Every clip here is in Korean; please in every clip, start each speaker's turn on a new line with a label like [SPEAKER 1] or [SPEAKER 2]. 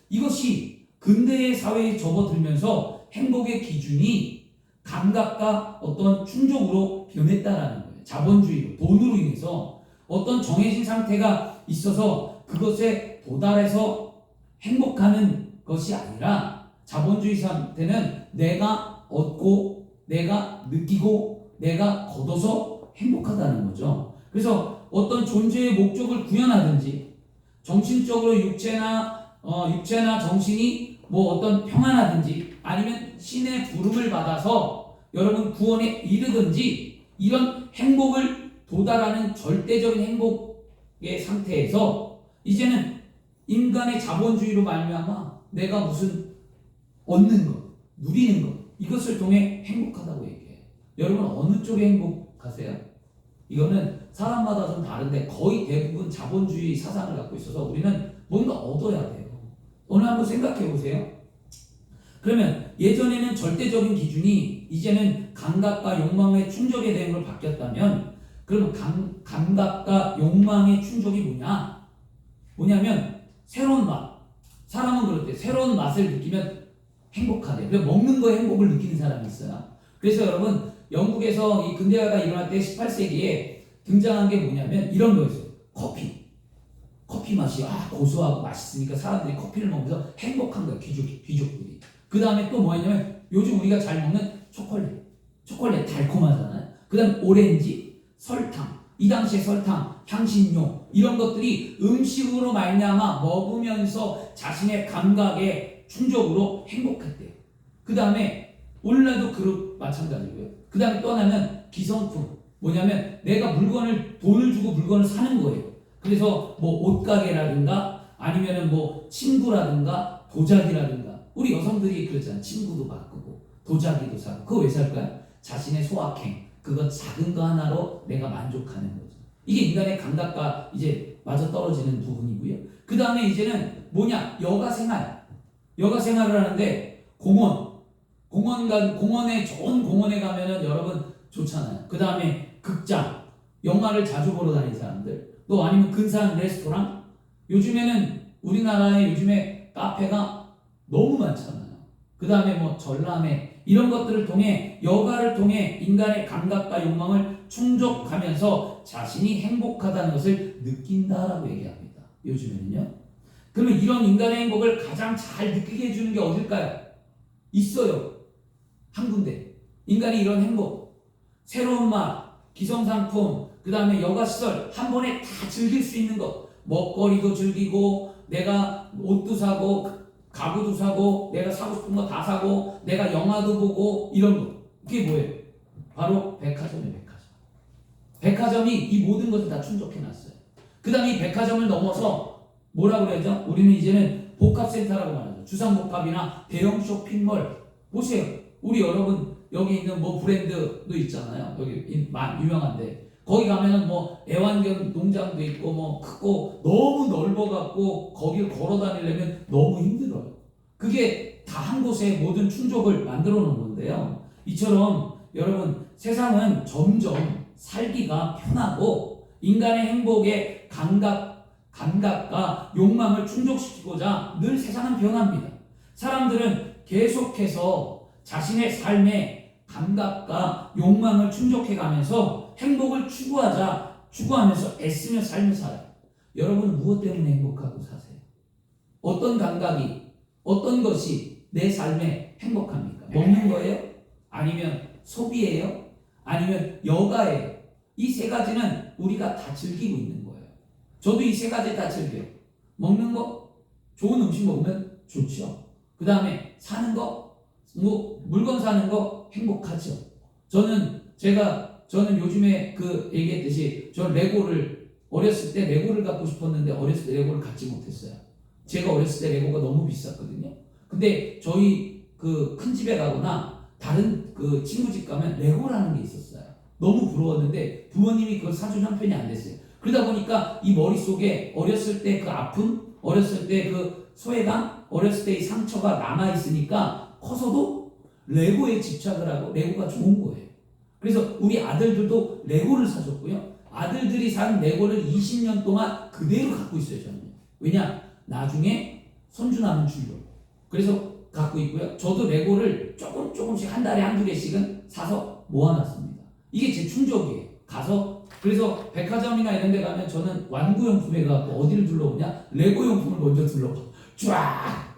[SPEAKER 1] 이것이 근대의 사회에 접어들면서 행복의 기준이 감각과 어떤 충족으로 변했다라는 거예요. 자본주의로, 돈으로 인해서 어떤 정해진 상태가 있어서 그것에 도달해서 행복하는 것이 아니라 자본주의 상태는 내가 얻고 내가 느끼고 내가 거둬서 행복하다는 거죠. 그래서 어떤 존재의 목적을 구현하든지 정신적으로 육체나 정신이 뭐 어떤 평안하든지 아니면 신의 부름을 받아서 여러분 구원에 이르든지 이런 행복을 도달하는 절대적인 행복의 상태에서 이제는 인간의 자본주의로 말미암아 내가 무슨 얻는 것, 누리는 것 이것을 통해 행복하다고 얘기해요. 여러분 어느 쪽에 행복하세요? 이거는 사람마다 좀 다른데 거의 대부분 자본주의 사상을 갖고 있어서 우리는 뭔가 얻어야 돼요. 오늘 한번 생각해 보세요. 그러면 예전에는 절대적인 기준이 이제는 감각과 욕망의 충족에 대한 걸 바뀌었다면 그러면 감각과 욕망의 충족이 뭐냐면 새로운 맛. 사람은 그렇대. 새로운 맛을 느끼면 행복하대. 그래서 먹는 거에 행복을 느끼는 사람이 있어요. 그래서 여러분 영국에서 이 근대화가 일어날 때 18세기에 등장한 게 뭐냐면 이런 거였어요. 커피 맛이 고소하고 맛있으니까 사람들이 커피를 먹으면서 행복한 거예요. 귀족들이. 그 다음에 또 뭐였냐면 요즘 우리가 잘 먹는 초콜릿 달콤하잖아요. 그 다음 오렌지, 설탕. 이 당시에 설탕, 향신료 이런 것들이 음식으로 말미암아 먹으면서 자신의 감각의 충족으로 행복했대요. 그 다음에 오늘날도 마찬가지고요. 그 다음에 또 하나는 기성품. 뭐냐면 내가 돈을 주고 물건을 사는 거예요. 그래서 뭐 옷가게라든가 아니면은 뭐 친구라든가 도자기라든가 우리 여성들이 그렇잖아요. 친구도 바꾸고 도자기도 사고 그거 왜 살까요? 자신의 소확행 그거 작은 거 하나로 내가 만족하는 거죠. 이게 인간의 감각과 이제 맞아 떨어지는 부분이고요. 그 다음에 이제는 여가 생활을 하는데 좋은 공원에 가면은 여러분 좋잖아요. 그 다음에 극장, 영화를 자주 보러 다니는 사람들, 또 아니면 근사한 레스토랑. 요즘에는 우리나라에 요즘에 카페가 너무 많잖아요. 그 다음에 뭐 전람회 이런 것들을 통해 여가를 통해 인간의 감각과 욕망을 충족하면서 자신이 행복하다는 것을 느낀다라고 얘기합니다. 요즘에는요. 그러면 이런 인간의 행복을 가장 잘 느끼게 해주는 게 어딜까요? 있어요. 한 군데. 인간이 이런 행복, 새로운 맛, 기성상품, 그 다음에 여가시설 한 번에 다 즐길 수 있는 것. 먹거리도 즐기고 내가 옷도 사고 가구도 사고 내가 사고 싶은 거 다 사고 내가 영화도 보고 이런 거. 그게 뭐예요? 바로 백화점이에요. 백화점이 이 모든 것을 다 충족해놨어요. 그 다음에 이 백화점을 넘어서 뭐라고 그러죠? 우리는 이제는 복합센터라고 말하죠. 주상복합이나 대형 쇼핑몰. 보세요. 우리 여러분 여기 있는 뭐 브랜드도 있잖아요. 여기 유명한데 거기 가면은 뭐 애완견 농장도 있고 뭐 크고 너무 넓어갖고 거기를 걸어 다니려면 너무 힘들어요. 그게 다 한 곳에 모든 충족을 만들어 놓은 건데요. 이처럼 여러분 세상은 점점 살기가 편하고 인간의 행복의 감각과 욕망을 충족시키고자 늘 세상은 변합니다. 사람들은 계속해서 자신의 삶의 감각과 욕망을 충족해가면서 행복을 추구하면서 애쓰며 삶을 살아요. 여러분은 무엇 때문에 행복하고 사세요? 어떤 감각이, 어떤 것이 내 삶에 행복합니까? 먹는 거예요? 아니면 소비예요? 아니면 여가예요? 이 세 가지는 우리가 다 즐기고 있는 거예요. 저도 이 세 가지 다 즐겨요. 먹는 거, 좋은 음식 먹으면 좋죠. 그 다음에 사는 거, 물건 사는 거 행복하죠. 저는 요즘에 얘기했듯이 저는 어렸을 때 레고를 갖고 싶었는데 어렸을 때 레고를 갖지 못했어요. 제가 어렸을 때 레고가 너무 비쌌거든요. 근데 저희 큰 집에 가거나 다른 친구 집 가면 레고라는 게 있었어요. 너무 부러웠는데 부모님이 그걸 사준 형편이 안 됐어요. 그러다 보니까 이 머릿속에 어렸을 때 그 아픔, 어렸을 때 그 소외감, 어렸을 때 이 상처가 남아있으니까 커서도 레고에 집착을 하고 레고가 좋은 거예요. 그래서 우리 아들들도 레고를 사줬고요. 아들들이 산 레고를 20년 동안 그대로 갖고 있어요, 저는. 왜냐? 나중에 손주나는 주려고. 그래서 갖고 있고요. 저도 레고를 조금씩 한 달에 한두 개씩은 사서 모아놨습니다. 이게 제 충족이에요. 가서 그래서 백화점이나 이런 데 가면 저는 완구용품에 가서 어디를 둘러보냐? 레고용품을 먼저 둘러봐. 쫙!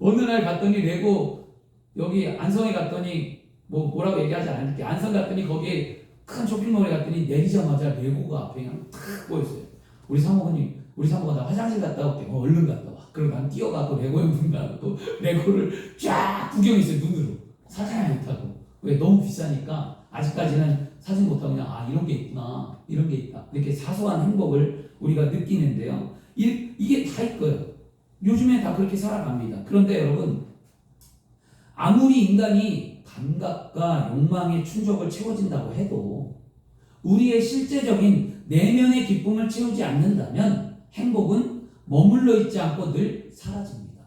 [SPEAKER 1] 어느 날 갔더니 레고 여기 안성에 갔더니 뭐라고 얘기하지 않을게. 안성 갔더니 거기에 큰 쇼핑몰에 갔더니 내리자마자 레고가 앞에 그냥 탁 보였어요. 우리 사모가 나 화장실 갔다 올게. 얼른 갔다 와. 그리고 난 뛰어가고 레고용품 가고 레고를 쫙 구경했어요. 눈으로. 사진을 못하고. 왜? 너무 비싸니까 아직까지는 사진 못하고 그냥 이런 게 있구나. 이런 게 있다. 이렇게 사소한 행복을 우리가 느끼는데요. 이게 다일 거예요. 요즘에 다 그렇게 살아갑니다. 그런데 여러분, 아무리 인간이 감각과 욕망의 충족을 채워진다고 해도 우리의 실제적인 내면의 기쁨을 채우지 않는다면 행복은 머물러 있지 않고 늘 사라집니다.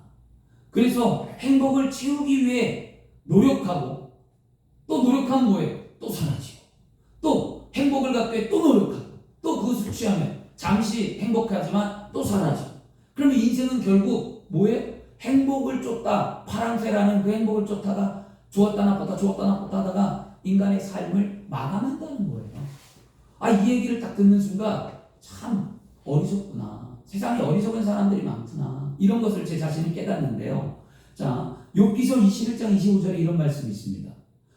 [SPEAKER 1] 그래서 행복을 채우기 위해 노력하고 또 노력하면 뭐예요? 또 사라지고 또 행복을 갖기 위해 또 노력하고 또 그것을 취하면 잠시 행복하지만 또 사라지고 그러면 인생은 결국 뭐예요? 행복을 쫓다 파랑새라는 그 행복을 쫓다가 좋았다 나빴다 하다가 인간의 삶을 마감한다는 거예요. 이 얘기를 딱 듣는 순간 참 어리석구나. 세상에 어리석은 사람들이 많구나. 이런 것을 제 자신이 깨닫는데요. 자, 욥기서 21장 25절에 이런 말씀이 있습니다.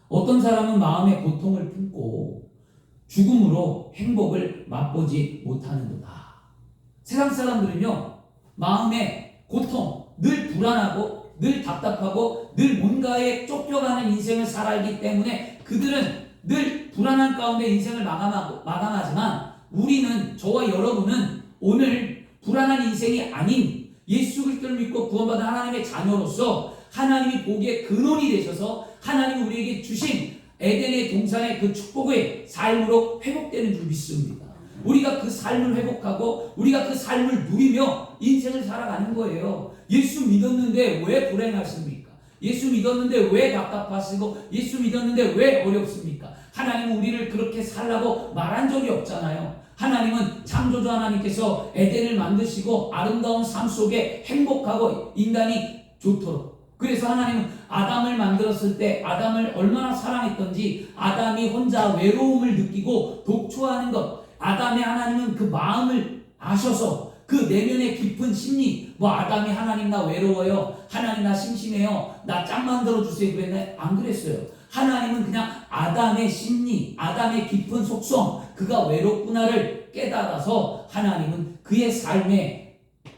[SPEAKER 1] 어떤 사람은 마음의 고통을 품고 죽음으로 행복을 맛보지 못하는도다. 세상 사람들은요, 마음의 고통, 늘 불안하고 늘 답답하고 늘 뭔가에 쫓겨가는 인생을 살아가기 때문에 그들은 늘 불안한 가운데 인생을 마감하지만 우리는, 저와 여러분은 오늘 불안한 인생이 아닌 예수 그리스도를 믿고 구원받은 하나님의 자녀로서 하나님이 보기에 근원이 되셔서 하나님이 우리에게 주신 에덴의 동산의 그 축복의 삶으로 회복되는 줄 믿습니다. 우리가 그 삶을 회복하고 우리가 그 삶을 누리며 인생을 살아가는 거예요. 예수 믿었는데 왜 불행하십니까? 예수 믿었는데 왜 답답하시고 예수 믿었는데 왜 어렵습니까? 하나님은 우리를 그렇게 살라고 말한 적이 없잖아요. 하나님은 창조주 하나님께서 에덴을 만드시고 아름다운 삶 속에 행복하고 인간이 좋도록, 그래서 하나님은 아담을 만들었을 때 아담을 얼마나 사랑했던지 아담이 혼자 외로움을 느끼고 독초하는 것, 아담의 하나님은 그 마음을 아셔서 그 내면의 깊은 심리, 아담이 하나님 나 외로워요, 하나님 나 심심해요, 나 짝 만들어주세요 그랬나요? 안 그랬어요. 하나님은 그냥 아담의 심리, 아담의 깊은 속성, 그가 외롭구나를 깨달아서 하나님은 그의 삶의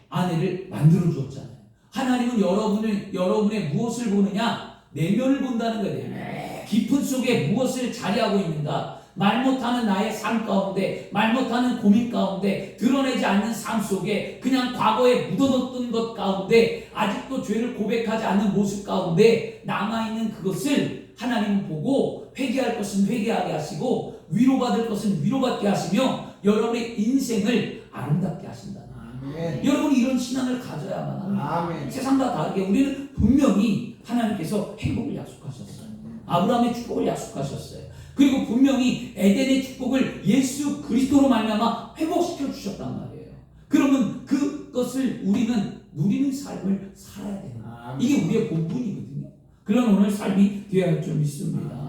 [SPEAKER 1] 아내를 만들어 주었잖아요. 하나님은 여러분의 무엇을 보느냐? 내면을 본다는 거예요. 깊은 속에 무엇을 자리하고 있는가? 말 못하는 나의 삶 가운데, 말 못하는 고민 가운데, 드러내지 않는 삶 속에, 그냥 과거에 묻어뒀던 것 가운데, 아직도 죄를 고백하지 않는 모습 가운데 남아있는 그것을 하나님은 보고 회개할 것은 회개하게 하시고 위로받을 것은 위로받게 하시며 여러분의 인생을 아름답게 하신다. 아멘. 여러분이 이런 신앙을 가져야만 합니다. 아멘. 세상과 다르게 우리는 분명히 하나님께서 행복을 약속하셨어요. 아브라함의 축복을 약속하셨어요. 그리고 분명히 에덴의 축복을 예수 그리스도로 말미암아 회복시켜 주셨단 말이에요. 그러면 그것을 우리는 누리는 삶을 살아야 되는 거예요. 이게 우리의 본분이거든요. 그런 오늘 삶이 되어야 할 줄 믿습니다.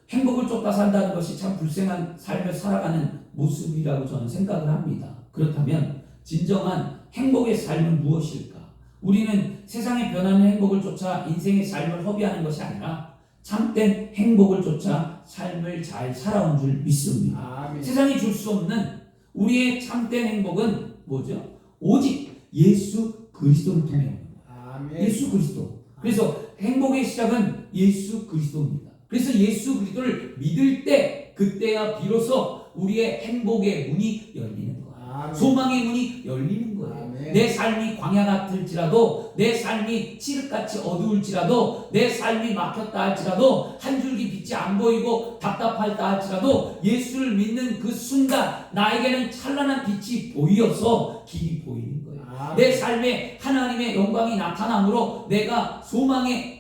[SPEAKER 1] 행복을 쫓다 산다는 것이 참 불행한 삶을 살아가는 모습이라고 저는 생각을 합니다. 그렇다면 진정한 행복의 삶은 무엇일까? 우리는 세상에 변하는 행복을 쫓아 인생의 삶을 허비하는 것이 아니라 참된 행복을 쫓아 삶을 잘 살아온 줄 믿습니다. 아멘. 세상이 줄 수 없는 우리의 참된 행복은 뭐죠? 오직 예수 그리스도를 통해 오는 거예요. 아멘. 예수 그리스도. 그래서 행복의 시작은 예수 그리스도입니다. 그래서 예수 그리스도를 믿을 때 그때야 비로소 우리의 행복의 문이 열리는 거예요. 아멘. 소망의 문이 열리는 거예요. 아멘. 내 삶이 광야 같을지라도, 내 삶이 칠흑같이 어두울지라도, 내 삶이 막혔다 할지라도, 한 줄기 빛이 안 보이고 답답하다 할지라도 예수를 믿는 그 순간 나에게는 찬란한 빛이 보여서 길이 보이는 거예요. 아멘. 내 삶에 하나님의 영광이 나타남으로 내가 소망의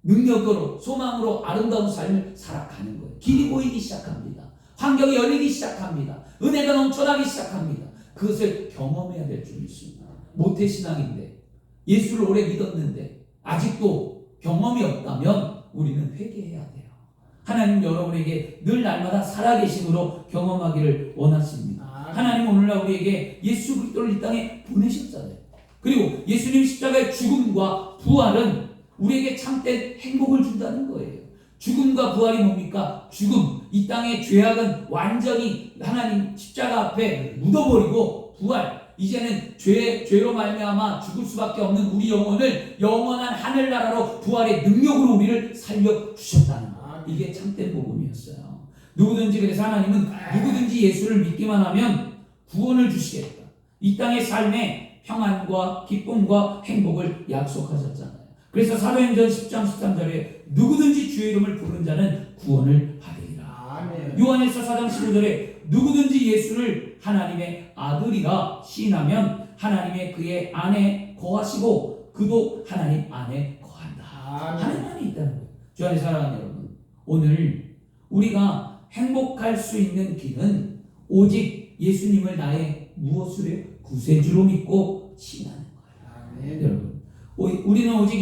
[SPEAKER 1] 능력으로, 소망으로 아름다운 삶을 살아가는 거예요. 길이 보이기 시작합니다. 환경이 열리기 시작합니다. 은혜가 넘쳐나기 시작합니다. 그것을 경험해야 될 줄 믿습니다. 모태신앙인데 예수를 오래 믿었는데 아직도 경험이 없다면 우리는 회개해야 돼요. 하나님 여러분에게 늘 날마다 살아계심으로 경험하기를 원하십니다. 하나님 오늘날 우리에게 예수 그리스도를 이 땅에 보내셨잖아요. 그리고 예수님 십자가의 죽음과 부활은 우리에게 참된 행복을 준다는 거예요. 죽음과 부활이 뭡니까? 죽음, 이 땅의 죄악은 완전히 하나님 십자가 앞에 묻어버리고, 부활, 이제는 죄로 말미암아 죽을 수밖에 없는 우리 영혼을 영원한 하늘나라로 부활의 능력으로 우리를 살려주셨다는 거. 이게 참된 복음이었어요. 누구든지, 그래서 하나님은 누구든지 예수를 믿기만 하면 구원을 주시겠다. 이 땅의 삶에 평안과 기쁨과 행복을 약속하셨잖아요. 그래서 사도행전 10장 13절에 누구든지 주의 이름을 부르는 자는 구원을 받으리라. 요한일서 4장 15절에 누구든지 예수를 하나님의 아들이라 시인하면 하나님의 그의 안에 거하시고 그도 하나님 안에 거한다. 하나님 안에 있다는 거예요. 주 안에 사랑하는 여러분, 오늘 우리가 행복할 수 있는 길은 오직 예수님을 나의 무엇으로 구세주로 믿고 신하는 거예요. 여러분, 우리는 오직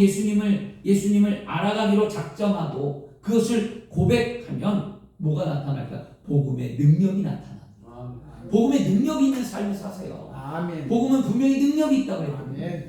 [SPEAKER 1] 예수님을 알아가기로 작정하고 그것을 고백하면 뭐가 나타날까? 복음의 능력이 나타납니다. 복음의 능력이 있는 삶을 사세요. 복음은 분명히 능력이 있다고 했거든요.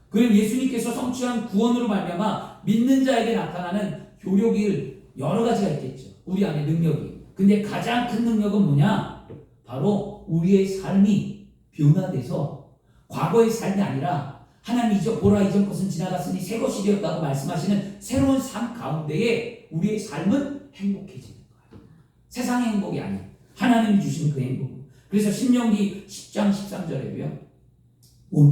[SPEAKER 1] 그럼 예수님께서 성취한 구원으로 말미암아 믿는 자에게 나타나는 효력이 여러 가지가 있겠죠. 우리 안에 능력이. 근데 가장 큰 능력은 뭐냐? 바로 우리의 삶이 변화돼서 과거의 삶이 아니라 하나님 보라 이전 것은 지나갔으니 새 것이 되었다고 말씀하시는 새로운 삶 가운데에 우리의 삶은 행복해지는 거예요. 세상의 행복이 아니에요. 하나님이 주신 그 행복. 그래서 신명기 10장 13절에도요.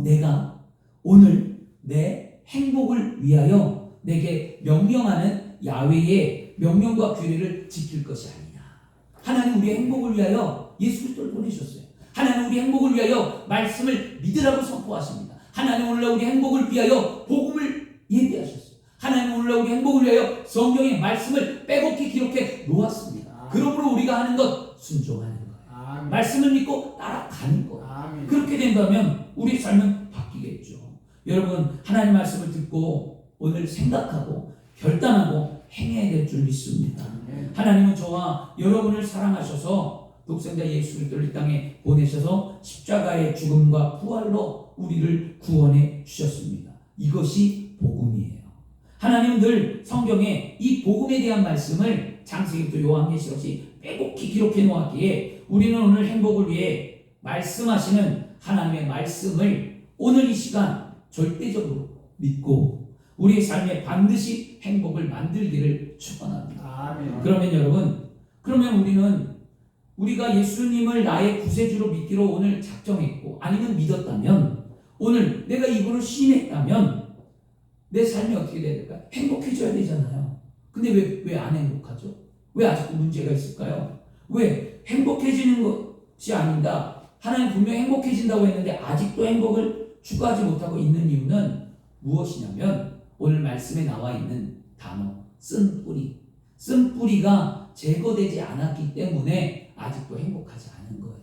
[SPEAKER 1] 내가 오늘 내 행복을 위하여 내게 명령하는 야훼의 명령과 규례를 지킬 것이 아니냐. 하나님 우리의 행복을 위하여 예수 그리스도를 보내셨어요. 하나님 우리 행복을 위하여 말씀을 믿으라고 선포하십니다. 하나님 오늘날 우리 행복을 위하여 복음을 예비하셨어요. 하나님 오늘날 우리 행복을 위하여 성경의 말씀을 빼곡히 기록해 놓았습니다. 그러므로 우리가 하는 것 순종하는 거예요. 말씀을 믿고 따라가는 거예요. 그렇게 된다면 우리의 삶은 바뀌겠죠. 여러분, 하나님 말씀을 듣고 오늘 생각하고 결단하고 행해야 될 줄 믿습니다. 하나님은 저와 여러분을 사랑하셔서 독생자 예수 그리스도를 이 땅에 보내셔서 십자가의 죽음과 부활로 우리를 구원해 주셨습니다. 이것이 복음이에요. 하나님은 늘 성경에 이 복음에 대한 말씀을 창세기부터 요한계시록까지 빼곡히 기록해 놓았기에 우리는 오늘 행복을 위해 말씀하시는 하나님의 말씀을 오늘 이 시간 절대적으로 믿고 우리의 삶에 반드시 행복을 만들기를 축원합니다. 그러면 여러분, 우리가 예수님을 나의 구세주로 믿기로 오늘 작정했고 아니면 믿었다면, 오늘 내가 이분을 시인했다면 내 삶이 어떻게 돼야 될까요? 행복해져야 되잖아요. 근데 왜 안 행복하죠? 왜 아직도 문제가 있을까요? 왜 행복해지는 것이 아닌가? 하나님 분명히 행복해진다고 했는데 아직도 행복을 추구하지 못하고 있는 이유는 무엇이냐면 오늘 말씀에 나와 있는 단어 쓴뿌리. 쓴뿌리가 제거되지 않았기 때문에 아직도 행복하지 않은 거예요.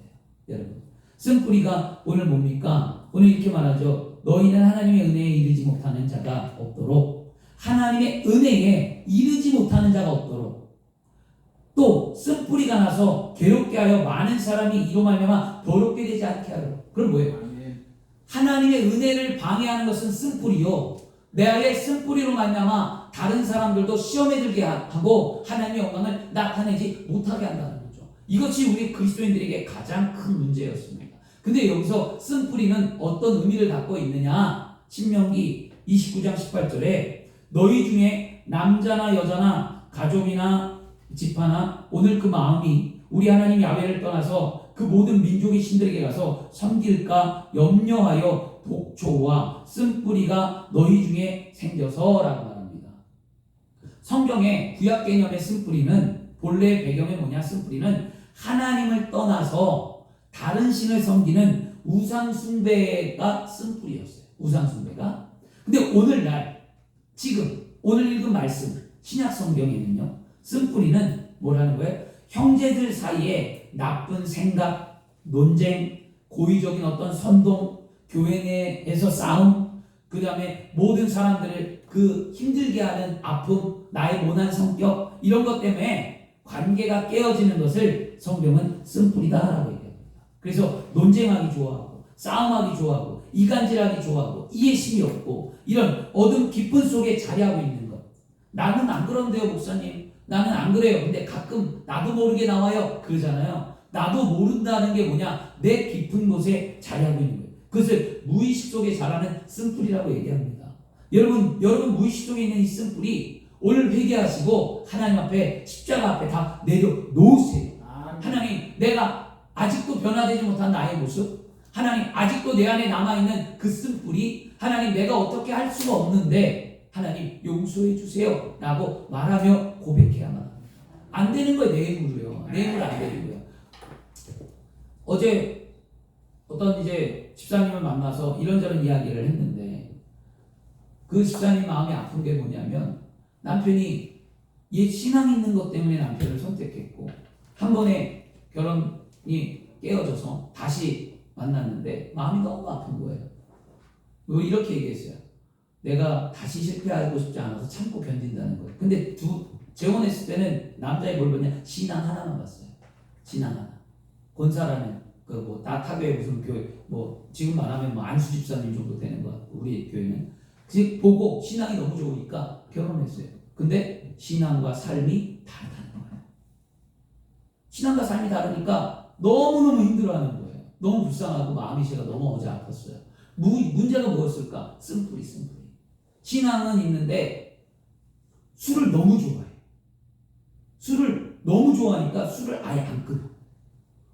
[SPEAKER 1] 여러분, 쓴뿌리가 오늘 뭡니까? 오늘 이렇게 말하죠. 너희는 하나님의 은혜에 이르지 못하는 자가 없도록, 하나님의 은혜에 이르지 못하는 자가 없도록, 또 쓴뿌리가 나서 괴롭게 하여 많은 사람이 이로 말미암아 더럽게 되지 않게 하려. 그럼 뭐예요? 하나님의 은혜를 방해하는 것은 쓴뿌리요, 내 안에 쓴뿌리로 말미암아 다른 사람들도 시험에 들게 하고 하나님의 영광을 나타내지 못하게 한다는 거죠. 이것이 우리 그리스도인들에게 가장 큰 문제였습니다. 근데 여기서 쓴뿌리는 어떤 의미를 갖고 있느냐? 신명기 29장 18절에 너희 중에 남자나 여자나 가족이나 집하나 오늘 그 마음이 우리 하나님 야훼를 떠나서 그 모든 민족의 신들에게 가서 섬길까 염려하여 독초와 쓴뿌리가 너희 중에 생겨서라고 말합니다. 성경의 구약 개념의 쓴뿌리는 본래 배경이 뭐냐? 쓴뿌리는 하나님을 떠나서 다른 신을 섬기는 우상숭배가 쓴뿌리였어요. 우상숭배가. 근데 오늘날 지금 오늘 읽은 말씀 신약 성경에는요, 쓴뿌리는 뭐라는 거예요? 형제들 사이에 나쁜 생각, 논쟁, 고의적인 어떤 선동, 교회 내에서 싸움, 그 다음에 모든 사람들을 그 힘들게 하는 아픔, 나의 모난 성격, 이런 것 때문에 관계가 깨어지는 것을 성경은 쓴뿌리다라고 얘기합니다. 그래서 논쟁하기 좋아하고, 싸움하기 좋아하고, 이간질하기 좋아하고, 이해심이 없고, 이런 어둠 깊은 속에 자리하고 있는 것. 나는 안 그런데요, 목사님. 나는 안 그래요. 근데 가끔 나도 모르게 나와요. 그러잖아요. 나도 모른다는 게 뭐냐? 내 깊은 곳에 자리하고 있는 거예요. 그것을 무의식 속에 자라는 쓴뿌리라고 얘기합니다. 여러분 무의식 속에 있는 이 쓴뿌리 오늘 회개하시고 하나님 앞에 십자가 앞에 다 내려놓으세요. 하나님, 내가 아직도 변화되지 못한 나의 모습, 하나님 아직도 내 안에 남아있는 그 쓴뿌리, 하나님 내가 어떻게 할 수가 없는데 하나님 용서해 주세요 라고 말하며 고백해야만 합니다. 안 되는 거예요. 내 힘으로요. 내 힘으로 안 되고요. 어제 어떤 이제 집사님을 만나서 이런저런 이야기를 했는데 그 집사님 마음이 아픈 게 뭐냐면 남편이 옛 신앙 있는 것 때문에 남편을 선택했고 한 번에 결혼이 깨어져서 다시 만났는데 마음이 너무 아픈 거예요. 뭐 이렇게 얘기했어요. 내가 다시 실패하고 싶지 않아서 참고 견딘다는 거예요. 근데 재혼했을 때는 남자의 뭘 보냐? 신앙 하나만 봤어요. 신앙 하나. 권사라는 그 뭐 다타교회 무슨 교회 뭐 지금 말하면 뭐 안수 집사님 정도 되는 것 같고 우리 교회는 즉 보고 신앙이 너무 좋으니까 결혼했어요. 근데 신앙과 삶이 다르다는 거예요. 신앙과 삶이 다르니까 너무너무 힘들어하는 거예요. 너무 불쌍하고 마음이 제가 너무 어제 아팠어요. 문제가 뭐였을까? 쓴뿌리. 신앙은 있는데 술을 너무 좋아해. 술을 너무 좋아하니까 술을 아예 안 끊어.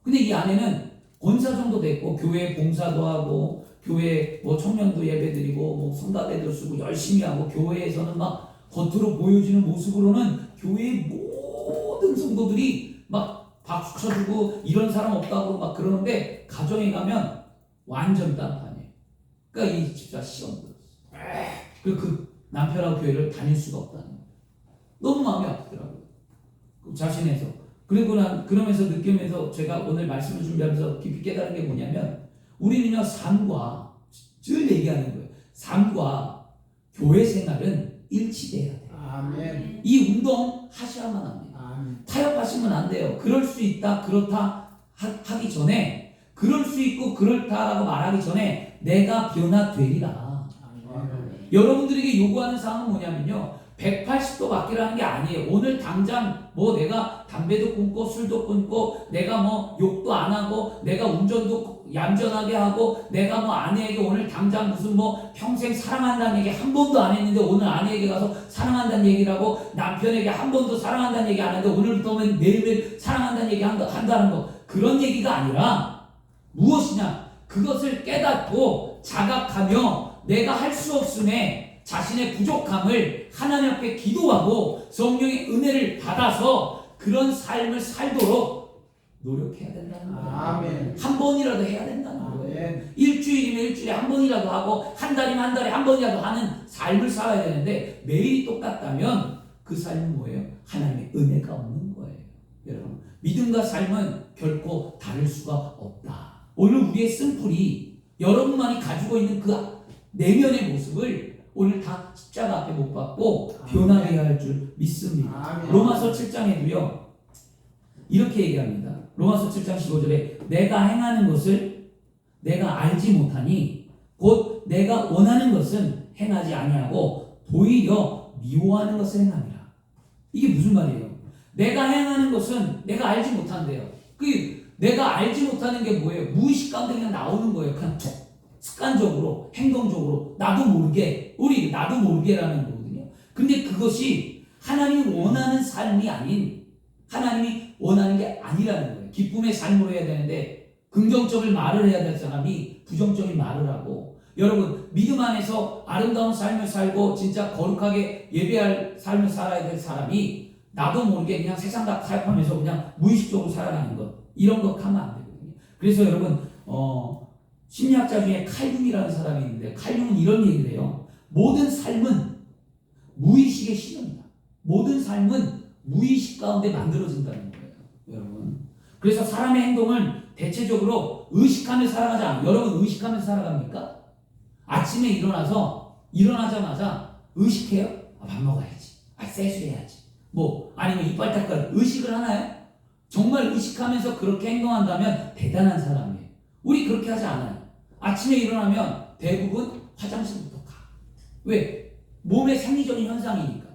[SPEAKER 1] 근데 이 아내는 권사 정도 됐고 교회 봉사도 하고 교회 뭐 청년도 예배드리고 뭐 성가대도 쓰고 열심히 하고 교회에서는 막 겉으로 보여지는 모습으로는 교회의 모든 성도들이 막 박수 쳐주고 이런 사람 없다고 막 그러는데 가정에 가면 완전 딴판이에요. 그러니까 이 집사 시험 들었어요. 그 남편하고 교회를 다닐 수가 없다는 거예요. 너무 마음이 아프더라고요. 자신에서. 그러면서 느끼면서 제가 오늘 말씀을 준비하면서 깊이 깨달은 게 뭐냐면 우리는요 삶과 늘 얘기하는 거예요. 삶과 교회 생활은 일치돼야 돼요.
[SPEAKER 2] 아멘.
[SPEAKER 1] 이 운동 하셔야만 합니다.
[SPEAKER 2] 아멘.
[SPEAKER 1] 타협하시면 안 돼요. 그럴 수 있다 그렇다 하기 전에 그럴 수 있고 그렇다라고 말하기 전에 내가 변화되리라.
[SPEAKER 2] 아멘.
[SPEAKER 1] 여러분들에게 요구하는 사항은 뭐냐면요 180도 바뀌라는 게 아니에요. 오늘 당장 뭐 내가 담배도 끊고 술도 끊고 내가 뭐 욕도 안 하고 내가 운전도 얌전하게 하고 내가 뭐 아내에게 오늘 당장 무슨 뭐 평생 사랑한다는 얘기 한 번도 안 했는데 오늘 아내에게 가서 사랑한다는 얘기를 하고 남편에게 한 번도 사랑한다는 얘기 안 했는데 오늘부터는 매일매일 사랑한다는 얘기 한다는 거 그런 얘기가 아니라 무엇이냐 그것을 깨닫고 자각하며 내가 할 수 없음에 자신의 부족함을 하나님 앞에 기도하고 성령의 은혜를 받아서 그런 삶을 살도록 노력해야 된다는 거예요.
[SPEAKER 2] 아멘.
[SPEAKER 1] 한 번이라도 해야 된다는 거예요.
[SPEAKER 2] 아멘.
[SPEAKER 1] 일주일이면 일주일에 한 번이라도 하고 한 달이면 한 달에 한 번이라도 하는 삶을 살아야 되는데 매일이 똑같다면 그 삶은 뭐예요? 하나님의 은혜가 없는 거예요. 여러분 믿음과 삶은 결코 다를 수가 없다. 오늘 우리의 쓴뿌리 여러분만이 가지고 있는 그 내면의 모습을 오늘 다 십자가 앞에 못 박고 변화해야 할 줄 믿습니다.
[SPEAKER 2] 아멘.
[SPEAKER 1] 로마서 7장에도요 이렇게 얘기합니다. 로마서 7장 15절에 내가 행하는 것을 내가 알지 못하니 곧 내가 원하는 것은 행하지 아니하고 도리어 미워하는 것을 행함이라. 이게 무슨 말이에요? 내가 행하는 것은 내가 알지 못한대요. 내가 알지 못하는 게 뭐예요? 무의식 가운데 그냥 나오는 거예요. 그냥 툭 습관적으로 행동적으로 나도 모르게 나도 모르게라는 거거든요. 근데 그것이 하나님이 원하는 삶이 아닌 하나님이 원하는 게 아니라는 거예요. 기쁨의 삶으로 해야 되는데 긍정적인 말을 해야 될 사람이 부정적인 말을 하고 여러분 믿음 안에서 아름다운 삶을 살고 진짜 거룩하게 예배할 삶을 살아야 될 사람이 나도 모르게 그냥 세상 다 타협하면서 그냥 무의식적으로 살아가는 것 이런 거 하면 안 되거든요. 그래서 여러분 심리학자 중에 칼융이라는 사람이 있는데 칼융은 이런 얘기를 해요. 모든 삶은 무의식의 실현이다. 모든 삶은 무의식 가운데 만들어진다는 거예요. 여러분. 그래서 사람의 행동은 대체적으로 의식하면서 살아가지 않아요. 여러분 의식하면서 살아갑니까? 아침에 일어나자마자 의식해요? 밥 먹어야지. 세수해야지. 아니면 이빨 닦아야 의식을 하나요? 정말 의식하면서 그렇게 행동한다면 대단한 사람이에요. 우리 그렇게 하지 않아요. 아침에 일어나면 대부분 화장실부터 가. 왜? 몸의 생리적인 현상이니까.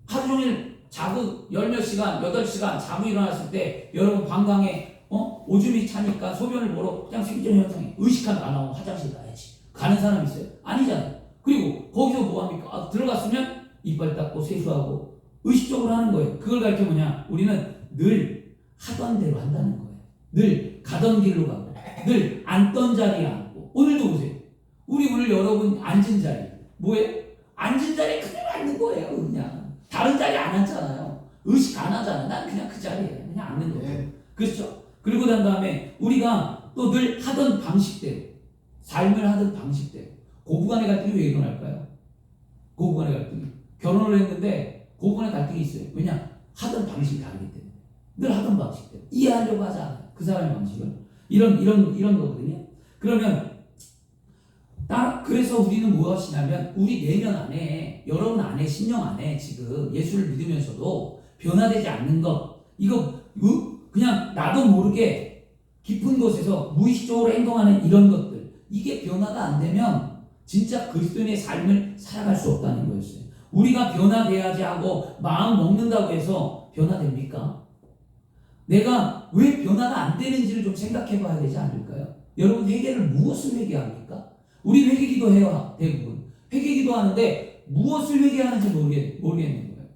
[SPEAKER 1] 하루 종일 자고 열몇 시간, 8시간 자고 일어났을 때 여러분 방광에 오줌이 차니까 소변을 보러 그냥 생리적인 현상이 의식하면 안 나오면 화장실 가야지. 가는 사람 있어요? 아니잖아요. 그리고 거기서 뭐합니까? 들어갔으면 이빨 닦고 세수하고 의식적으로 하는 거예요. 그걸 가르쳐 뭐냐? 우리는 늘 하던 대로 한다는 거예요. 늘 가던 길로 가고 늘 앉던 자리에 앉고. 오늘도 보세요. 우리 오늘 여러분 앉은 자리 뭐예요? 앉은 자리에 그대로 앉는 거예요. 그냥 다른 자리에 안 앉잖아요. 의식 안 하잖아요. 난 그냥 그 자리에 그냥 앉는 거예요. 그렇죠? 그리고 난 다음에 우리가 또 늘 하던 방식대로 삶을 하던 방식대로 고부간의 갈등이 왜 일어날까요? 고부간의 갈등이 결혼을 했는데 고부간의 갈등이 있어요. 왜냐? 하던 방식이 다르기 때문에 늘 하던 방식대로 이해하려고 하지 않아요. 그 사람의 방식을 이런 거거든요. 그러면 그래서 우리는 무엇이냐면 우리 내면 안에 여러분 안에 심령 안에 지금 예수를 믿으면서도 변화되지 않는 것 이거 그냥 나도 모르게 깊은 곳에서 무의식적으로 행동하는 이런 것들 이게 변화가 안 되면 진짜 그리스도인의 삶을 살아갈 수 없다는 거였어요. 우리가 변화돼야지 하고 마음 먹는다고 해서 변화됩니까? 내가 왜 변화가 안 되는지를 좀 생각해 봐야 되지 않을까요? 여러분 회개를 무엇을 회개합니까? 우리 회개기도 해요. 대부분 회개기도 하는데 무엇을 회개하는지 모르겠는 거예요.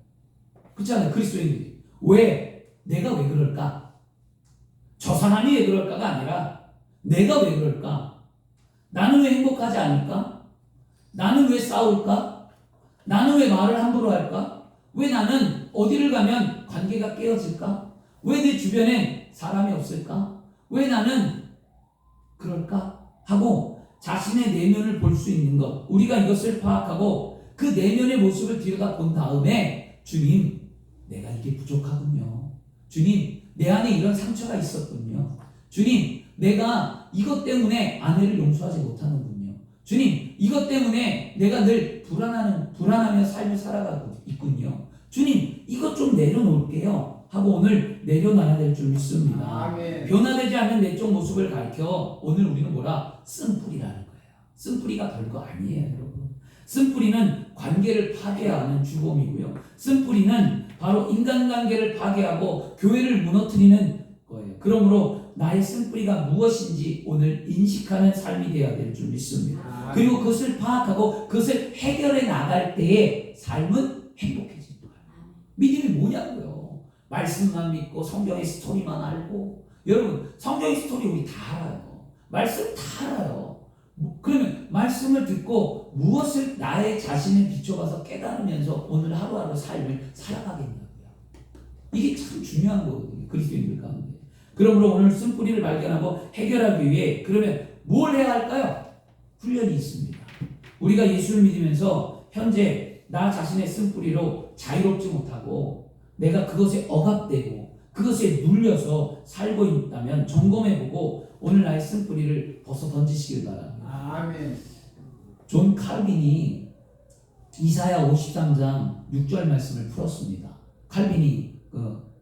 [SPEAKER 1] 그렇잖아요. 그리스도인들이 내가 왜 그럴까? 저 사람이 왜 그럴까가 아니라 내가 왜 그럴까? 나는 왜 행복하지 않을까? 나는 왜 싸울까? 나는 왜 말을 함부로 할까? 왜 나는 어디를 가면 관계가 깨어질까? 왜 내 주변에 사람이 없을까? 왜 나는 그럴까? 하고 자신의 내면을 볼 수 있는 것 우리가 이것을 파악하고 그 내면의 모습을 들여다본 다음에 주님 내가 이게 부족하군요. 주님 내 안에 이런 상처가 있었군요. 주님 내가 이것 때문에 아내를 용서하지 못하는군요. 주님 이것 때문에 내가 늘 불안하며 삶을 살아가고 있군요. 주님 이것 좀 내려놓을게요 하고 오늘 내려놔야 될 줄 믿습니다. 아멘. 변화되지 않는 내적 모습을 가리켜 오늘 우리는 쓴뿌리라는 거예요. 쓴뿌리가 별거 아니에요, 여러분. 쓴뿌리는 관계를 파괴하는 주범이고요. 쓴뿌리는 바로 인간관계를 파괴하고 교회를 무너뜨리는 거예요. 그러므로 나의 쓴뿌리가 무엇인지 오늘 인식하는 삶이 되어야 될 줄 믿습니다. 그리고 그것을 파악하고 그것을 해결해 나갈 때의 삶은 행복해집니다. 믿음이 뭐냐고요. 말씀만 믿고 성경의 스토리만 알고 여러분 성경의 스토리 우리 다 알아요. 말씀 다 알아요. 그러면 말씀을 듣고 무엇을 나의 자신을 비춰봐서 깨달으면서 오늘 하루하루 삶을 살아가겠냐고요. 이게 참 중요한 거거든요. 그리스도인들 가운데. 그러므로 오늘 쓴뿌리를 발견하고 해결하기 위해 그러면 뭘 해야 할까요? 훈련이 있습니다. 우리가 예수를 믿으면서 현재 나 자신의 쓴뿌리로 자유롭지 못하고 내가 그것에 억압되고 그것에 눌려서 살고 있다면 점검해보고 오늘 나의 쓴뿌리를 벗어 던지시길 바랍니다. 아멘. 존 칼빈이 이사야 53장 6절 말씀을 풀었습니다. 칼빈이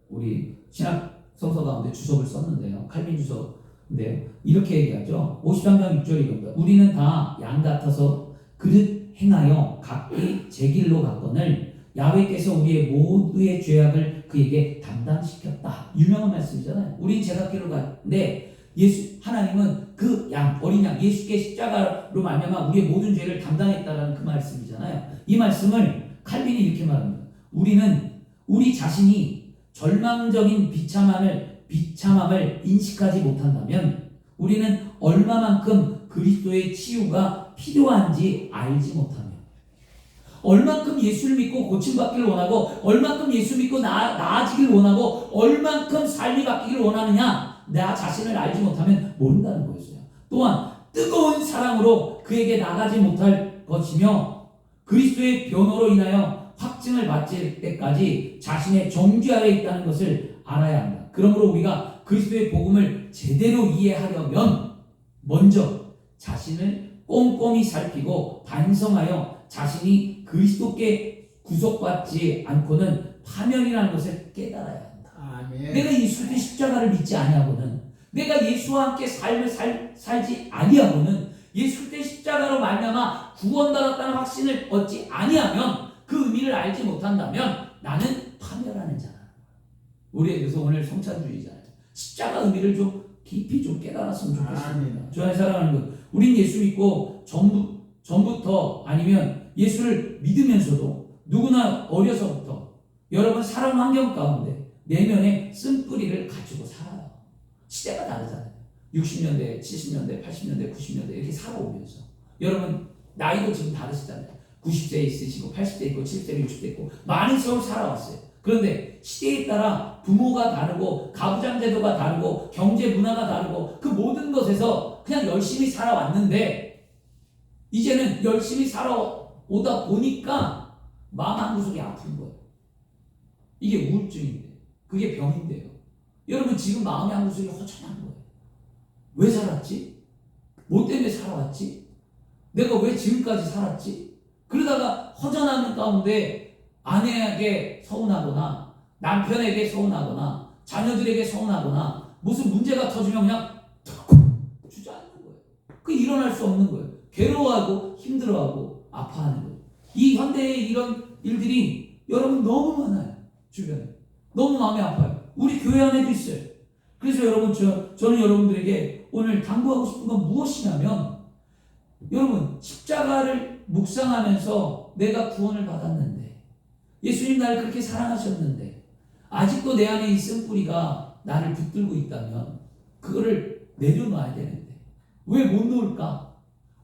[SPEAKER 1] 우리 신학 성서 가운데 주석을 썼는데요. 칼빈 주석인데 이렇게 얘기하죠. 53장 6절이 이겁니다. 우리는 다 양 같아서 그릇 행하여 각기 제 길로 갔거늘 야훼께서 우리의 모두의 죄악을 그에게 담당시켰다. 유명한 말씀이잖아요. 우린 제각기로 갔는데 하나님은 그 어린 양 예수께 십자가로 말미암아 우리의 모든 죄를 담당했다라는 그 말씀이잖아요. 이 말씀을 칼빈이 이렇게 말합니다. 우리는 우리 자신이 절망적인 비참함을 인식하지 못한다면 우리는 얼마만큼 그리스도의 치유가 필요한지 알지 못하며 얼만큼 예수를 믿고 고침받기를 원하고 얼만큼 예수 믿고 나아지기를 원하고 얼만큼 삶이 바뀌기를 원하느냐 나 자신을 알지 못하면 모른다는 거였어요. 또한 뜨거운 사랑으로 그에게 나가지 못할 것이며 그리스도의 변호로 인하여 확증을 받을 때까지 자신의 정죄 아래 있다는 것을 알아야 한다. 그러므로 우리가 그리스도의 복음을 제대로 이해하려면 먼저 자신을 꼼꼼히 살피고 반성하여 자신이 그리스도께 구속받지 않고는 파멸이라는 것을 깨달아야 한다.
[SPEAKER 2] 아멘.
[SPEAKER 1] 내가 예수의 십자가를 믿지 아니하고는, 내가 예수와 함께 삶을 살지 아니하고는, 예수 그리스도의 십자가로 말미암아 구원받았다는 확신을 얻지 아니하면, 그 의미를 알지 못한다면 나는 파멸하는 자다. 우리 그래서 오늘 성찬주의잖아요. 십자가 의미를 좀 깊이 좀 깨달았으면 좋겠습니다. 저 안에 살아가는 것, 우린 예수 믿고 전부터 아니면 예수를 믿으면서도 누구나 어려서부터 여러분 살아온 환경 가운데 내면에 쓴뿌리를 가지고 살아요. 시대가 다르잖아요. 60년대, 70년대, 80년대, 90년대 이렇게 살아오면서 여러분 나이도 지금 다르시잖아요. 90세 있으시고 80대 있고 70대, 60대 있고 많은 세월 살아왔어요. 그런데 시대에 따라 부모가 다르고 가부장 제도가 다르고 경제 문화가 다르고 그 모든 것에서 그냥 열심히 살아왔는데 이제는 열심히 살아오다 보니까 마음 한구석이 아픈 거예요. 이게 우울증인데, 그게 병인데요. 여러분 지금 마음의 한구석이 허전한 거예요. 왜 살았지? 뭐 때문에 살아왔지? 내가 왜 지금까지 살았지? 그러다가 허전한 가운데 아내에게 서운하거나 남편에게 서운하거나 자녀들에게 서운하거나 무슨 문제가 터지면 그냥 주저앉는 거예요. 그 일어날 수 없는 거예요. 괴로워하고 힘들어하고 아파하는 거예요. 이 현대의 이런 일들이 여러분 너무 많아요. 주변에. 너무 마음이 아파요. 우리 교회 안에도 있어요. 그래서 여러분 저는 여러분들에게 오늘 당부하고 싶은 건 무엇이냐면, 여러분 십자가를 묵상하면서 내가 구원을 받았는데, 예수님 나를 그렇게 사랑하셨는데 아직도 내 안에 이 쓴뿌리가 나를 붙들고 있다면 그거를 내려놔야 되는데 왜 못 놓을까?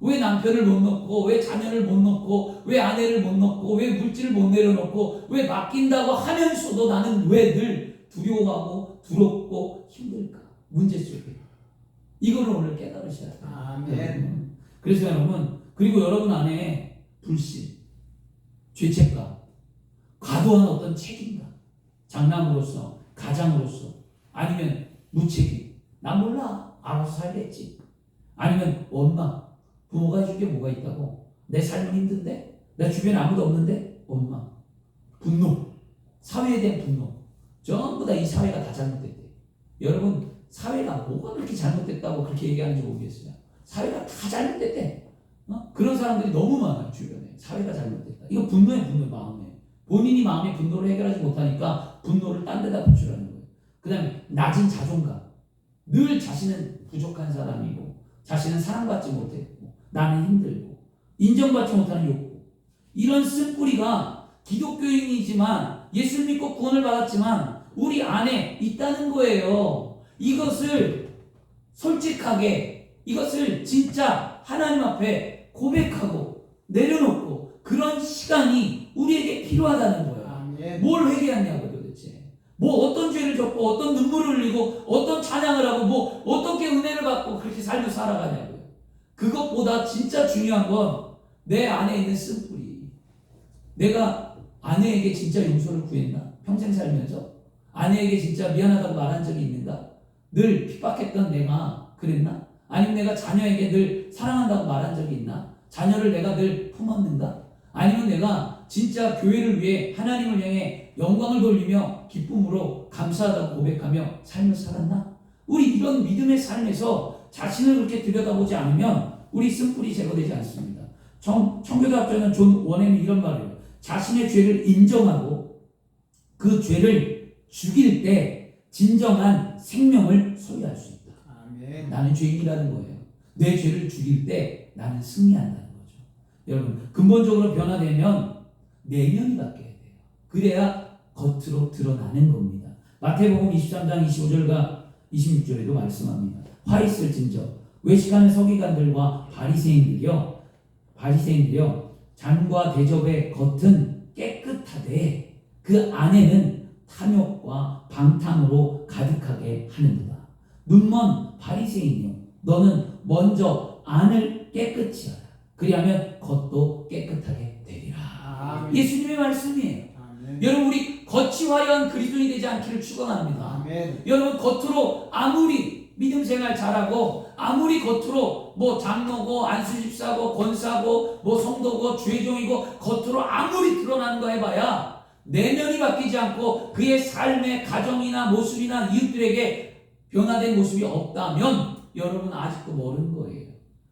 [SPEAKER 1] 왜 남편을 못 놓고, 왜 자녀를 못 놓고, 왜 아내를 못 놓고, 왜 물질을 못 내려놓고, 왜 맡긴다고 하면서도 나는 왜 늘 두려워하고 두렵고 힘들까? 문제 속에. 이거를 오늘 깨달으셔야 돼요.
[SPEAKER 2] 아멘.
[SPEAKER 1] 그래서 여러분, 그리고 여러분 안에 불신, 죄책감, 과도한 어떤 책임감, 장남으로서, 가장으로서, 아니면 무책임, 난 몰라, 알아서 살겠지, 아니면 원망, 부모가 해줄 게 뭐가 있다고, 내 삶은 힘든데, 내 주변에 아무도 없는데, 원망, 분노, 사회에 대한 분노, 전부 다 이 사회가 다 잘못됐대. 여러분 사회가 뭐가 그렇게 잘못됐다고 그렇게 얘기하는지 모르겠어요. 사회가 다 잘못됐대. 그런 사람들이 너무 많아요. 주변에 사회가 잘못됐다. 이거 분노에 마음에, 본인이 마음의 분노를 해결하지 못하니까 분노를 딴 데다 붙이라는 거예요. 그 다음에 낮은 자존감, 늘 자신은 부족한 사람이고 자신은 사랑받지 못했고 나는 힘들고 인정받지 못하는 욕구, 이런 쓴뿌리가 기독교인이지만 예수 믿고 구원을 받았지만 우리 안에 있다는 거예요. 이것을 솔직하게, 이것을 진짜 하나님 앞에 고백하고 내려놓고 그런 시간이 우리에게 필요하다는 거예요.
[SPEAKER 2] 아멘.
[SPEAKER 1] 뭘 회개하냐고 도대체. 뭐 어떤 죄를 졌고 어떤 눈물을 흘리고 어떤 찬양을 하고 뭐 어떻게 은혜를 받고 그렇게 삶을 살아가냐고요. 그것보다 진짜 중요한 건 내 안에 있는 쓴뿌리. 내가 아내에게 진짜 용서를 구했나? 평생 살면서 아내에게 진짜 미안하다고 말한 적이 있는가? 늘 핍박했던 내가 그랬나? 아니면 내가 자녀에게 늘 사랑한다고 말한 적이 있나? 자녀를 내가 늘 품었는가? 아니면 내가 진짜 교회를 위해 하나님을 향해 영광을 돌리며 기쁨으로 감사하다고 고백하며 삶을 살았나? 우리 이런 믿음의 삶에서 자신을 그렇게 들여다보지 않으면 우리 쓴뿌리 제거되지 않습니다. 청교도학자는 존 원햄이 이런 말을 해요. 자신의 죄를 인정하고 그 죄를 죽일 때 진정한 생명을 소유할 수 있다.
[SPEAKER 2] 아멘.
[SPEAKER 1] 나는 죄인이라는 거예요. 내 죄를 죽일 때 나는 승리한다는 거죠. 여러분 근본적으로 변화되면 내면이 바뀌어야 돼요. 그래야 겉으로 드러나는 겁니다. 마태복음 23장 25절과 26절에도 말씀합니다. 화 있을진저 외식하는 서기관들과 바리새인들이여 잔과 대접의 겉은 깨끗하되 그 안에는 탐욕과 방탕으로 가득하게 하는도다. 눈먼 바리새인이여 너는 먼저 안을 깨끗이 하라. 그리하면 겉도 깨끗하게 되리라.
[SPEAKER 2] 아멘.
[SPEAKER 1] 예수님의 말씀이에요.
[SPEAKER 2] 아멘.
[SPEAKER 1] 여러분 우리 겉이 화려한 그리스도인이 되지 않기를 축원합니다.
[SPEAKER 2] 아멘.
[SPEAKER 1] 여러분 겉으로 아무리 믿음 생활 잘하고 아무리 겉으로 뭐 장로고 안수집사고 권사고 뭐 성도고 주의종이고 겉으로 아무리 드러나는 거 해봐야 내면이 바뀌지 않고 그의 삶의 가정이나 모습이나 이웃들에게 변화된 모습이 없다면 여러분 아직도 모르는 거예요.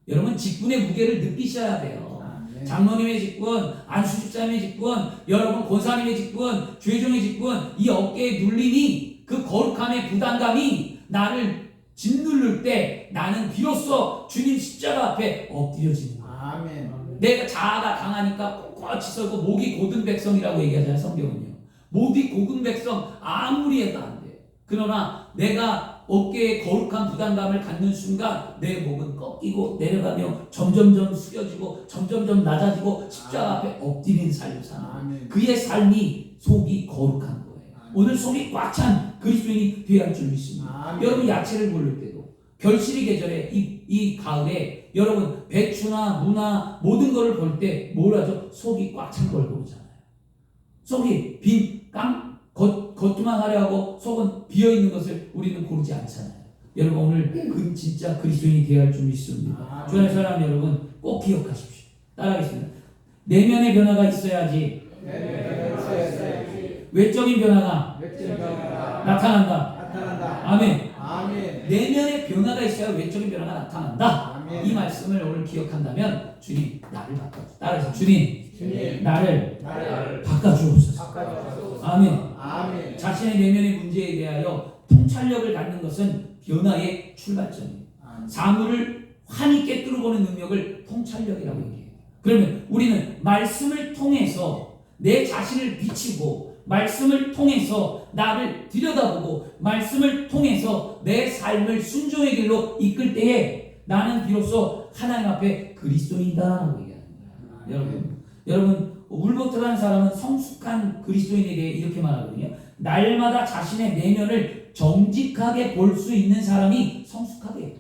[SPEAKER 1] 여러분 직분의 무게를 느끼셔야 돼요.
[SPEAKER 2] 아멘.
[SPEAKER 1] 장로님의 직분, 안수집사님의 직분, 여러분 권사님의 직분, 주의종의 직분, 이 어깨에 눌림이 그 거룩함의 부담감이 나를 짓누를 때 나는 비로소 주님 십자가 앞에 엎드려지는 거예요.
[SPEAKER 2] 아멘.
[SPEAKER 1] 내가 자아가 강하니까 꼿꼿이 서고 목이 곧은 백성이라고 얘기하잖아요. 성경은요. 목이 곧은 백성 아무리 해도 안 돼. 그러나 내가 어깨에 거룩한 부담감을 갖는 순간 내 목은 꺾이고 내려가며 점점점 숙여지고 점점점 낮아지고 십자가 앞에 엎드리는 삶을 사는 거예요.
[SPEAKER 2] 아멘.
[SPEAKER 1] 그의 삶이 속이 거룩한 거예요. 오늘 속이 꽉 찬 그리스도인이 되어야 할 줄 믿습니다.
[SPEAKER 2] 아멘.
[SPEAKER 1] 여러분 야채를 고를 때도 결실이 계절에 이 가을에 여러분 배추나 무나 모든 것을 볼 때 뭘 하죠? 속이 꽉 찬 걸 고르잖아요. 속이 겉만 화려하고 속은 비어있는 것을 우리는 고르지 않잖아요. 여러분 오늘 그 진짜 그리스도인이 되어야 할 줄 믿습니다. 주의 사랑 여러분 꼭 기억하십시오. 따라하겠습니다. 내면의 변화가 있어야지 외적인 변화가 나타난다. 아멘.
[SPEAKER 2] 아멘.
[SPEAKER 1] 내면의 변화가 있어야 외적인 변화가 나타난다.
[SPEAKER 2] 아멘.
[SPEAKER 1] 이 말씀을 오늘 기억한다면 주님 나를 바꿔주옵소서. 따라서 주님 나를 바꿔주옵소서. 아멘.
[SPEAKER 2] 아멘.
[SPEAKER 1] 자신의 내면의 문제에 대하여 통찰력을 갖는 것은 변화의 출발점이에요. 사물을 환히 꿰뚫어보는 능력을 통찰력이라고 얘기해요. 그러면 우리는 말씀을 통해서 내 자신을 비치고 말씀을 통해서 나를 들여다보고 말씀을 통해서 내 삶을 순종의 길로 이끌 때에 나는 비로소 하나님 앞에 그리스도인이다라고 얘기하는 거예요. 여러분 울버트라는 사람은 성숙한 그리스도인에 대해 이렇게 말하거든요. 날마다 자신의 내면을 정직하게 볼 수 있는 사람이 성숙하게.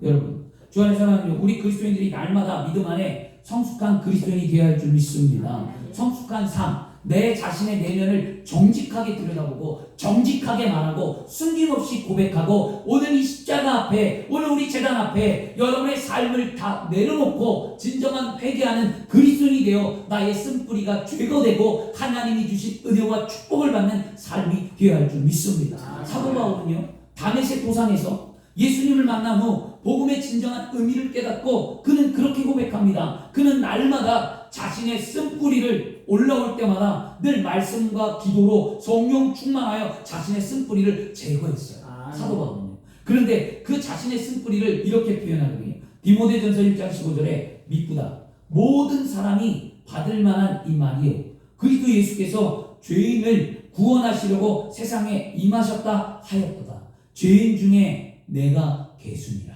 [SPEAKER 1] 여러분 주 안의 사랑은요, 우리 그리스도인들이 날마다 믿음 안에 성숙한 그리스도인이 되어야 할 줄 믿습니다. 성숙한 삶, 내 자신의 내면을 정직하게 들여다보고 정직하게 말하고 숨김없이 고백하고 오늘 이 십자가 앞에 오늘 우리 제단 앞에 여러분의 삶을 다 내려놓고 진정한 회개하는 그리스도인이 되어 나의 쓴뿌리가 제거되고 하나님이 주신 은혜와 축복을 받는 삶이 되어야 할 줄 믿습니다. 사도 바울은요 다메섹 도상에서 예수님을 만난 후 복음의 진정한 의미를 깨닫고 그는 그렇게 고백합니다. 그는 날마다 자신의 쓴뿌리를 올라올 때마다 늘 말씀과 기도로 성령 충만하여 자신의 쓴뿌리를 제거했어요. 사도 바울은요. 그런데 그 자신의 쓴뿌리를 이렇게 표현하거든요. 디모데전서 1장 15절에 미쁘다. 모든 사람이 받을 만한 이 말이요. 그리스도 예수께서 죄인을 구원하시려고 세상에 임하셨다 하였도다. 죄인 중에 내가 괴순이라.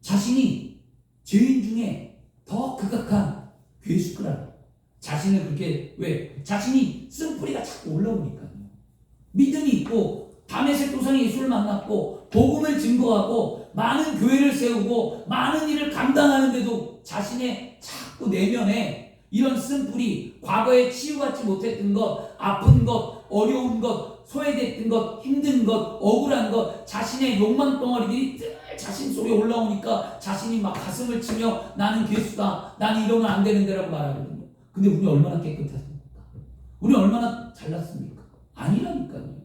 [SPEAKER 1] 자신이 죄인 중에 더 극악한 괴수구라. 자신을 그렇게 왜? 자신이 쓴뿌리가 자꾸 올라오니까요. 믿음이 있고 다메섹 도상에 예수를 만났고 복음을 증거하고 많은 교회를 세우고 많은 일을 감당하는데도 자신의 자꾸 내면에 이런 쓴뿌리, 과거에 치유받지 못했던 것, 아픈 것, 어려운 것, 소외됐던 것, 힘든 것, 억울한 것, 자신의 욕망 덩어리들이 늘 자신 속에 올라오니까 자신이 막 가슴을 치며 나는 괴수다, 나는 이러면 안 되는데라고 말하거든요. 근데 우리 얼마나 깨끗하십니까? 우리 얼마나 잘났습니까? 아니라니까요.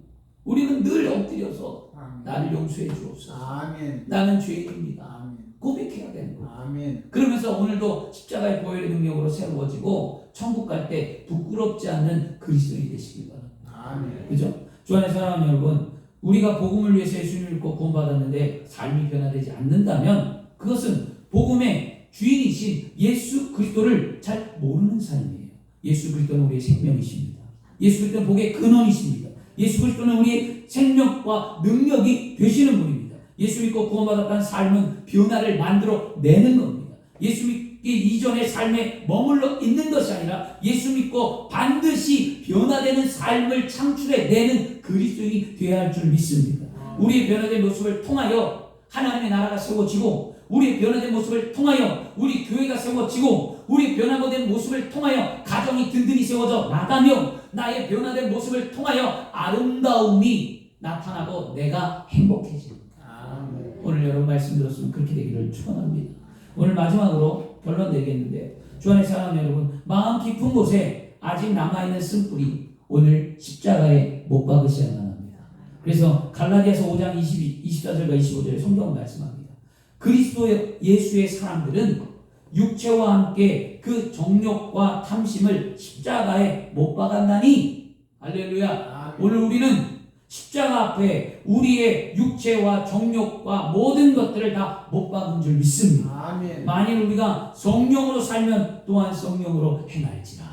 [SPEAKER 1] 우리는 늘 엎드려서 나를 용서해 주옵소서.
[SPEAKER 2] 아멘.
[SPEAKER 1] 나는 죄인입니다.
[SPEAKER 2] 아멘.
[SPEAKER 1] 고백해야 되는 거예요.
[SPEAKER 2] 아멘.
[SPEAKER 1] 그러면서 오늘도 십자가의 보혈의 능력으로 세워지고 천국 갈 때 부끄럽지 않는 그리스도인이 되시길 바랍니다.
[SPEAKER 2] 아멘.
[SPEAKER 1] 그죠? 주 안의 사랑하는 여러분, 우리가 복음을 위해서 예수님을 믿고 구원받았는데 삶이 변화되지 않는다면 그것은 복음의 주인이신 예수 그리스도를 잘 모르는 삶이에요. 예수 그리스도는 우리의 생명이십니다. 예수 그리스도는 복의 근원이십니다. 예수 그리스도는 우리의 생명과 능력이 되시는 분입니다. 예수 믿고 구원받았다는 삶은 변화를 만들어 내는 겁니다. 예수 믿기 이전의 삶에 머물러 있는 것이 아니라 예수 믿고 반드시 변화되는 삶을 창출해 내는 그리스도인이 되어야 할 줄 믿습니다. 우리의 변화된 모습을 통하여 하나님의 나라가 세워지고 우리의 변화된 모습을 통하여 우리 교회가 세워지고 우리의 변화된 모습을 통하여 가정이 든든히 세워져 나가며 나의 변화된 모습을 통하여 아름다움이 나타나고 내가 행복해집니다.
[SPEAKER 2] 아멘.
[SPEAKER 1] 오늘 여러분 말씀 들었으면 그렇게 되기를 축원합니다. 오늘 마지막으로 결론 내겠는데요. 주 안에 사랑하는 여러분, 마음 깊은 곳에 아직 남아있는 쓴뿌리 오늘 십자가에 못 박으셔야만 합니다. 그래서 갈라디아서 5장 24절과 25절에 성경은 말씀합니다. 그리스도 예수의 사람들은 육체와 함께 그 정욕과 탐심을 십자가에 못 박았나니 할렐루야.
[SPEAKER 2] 아멘.
[SPEAKER 1] 오늘 우리는 십자가 앞에 우리의 육체와 정욕과 모든 것들을 다 못 박은 줄 믿습니다.
[SPEAKER 2] 아멘.
[SPEAKER 1] 만일 우리가 성령으로 살면 또한 성령으로 행할지라.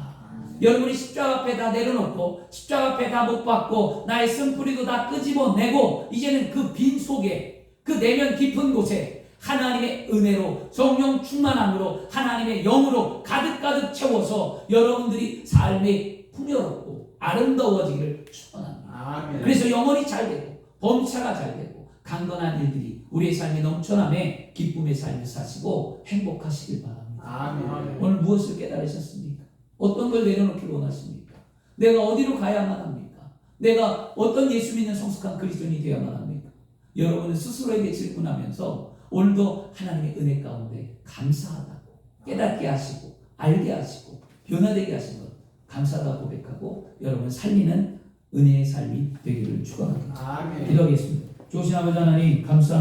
[SPEAKER 1] 여러분이 십자가 앞에 다 내려놓고 십자가 앞에 다 못 박고 나의 쓴뿌리도 다 끄집어내고 이제는 그 빈 속에 그 내면 깊은 곳에 하나님의 은혜로 성령 충만함으로 하나님의 영으로 가득가득 채워서 여러분들이 삶이 풍요롭고 아름다워지기를 축원합니다.
[SPEAKER 2] 아멘.
[SPEAKER 1] 그래서 영혼이 잘 되고 범사가 잘 되고 강건한 일들이 우리의 삶에 넘쳐남에 기쁨의 삶을 사시고 행복하시길 바랍니다.
[SPEAKER 2] 아멘.
[SPEAKER 1] 오늘 무엇을 깨달으셨습니까? 어떤 걸 내려놓기를 원하십니까? 내가 어디로 가야만 합니까? 내가 어떤 예수 믿는 성숙한 그리스도인이 되어야만 합니까? 여러분은 스스로에게 질문하면서 오늘도 하나님의 은혜 가운데 감사하다고 깨닫게 하시고 알게 하시고 변화되게 하신 것 감사하다고 고백하고 여러분 살리는 은혜의 삶이 되기를 축원합니다.
[SPEAKER 2] 아멘.
[SPEAKER 1] 기도하겠습니다. 좋으신 아버지 하나님 감사합니다.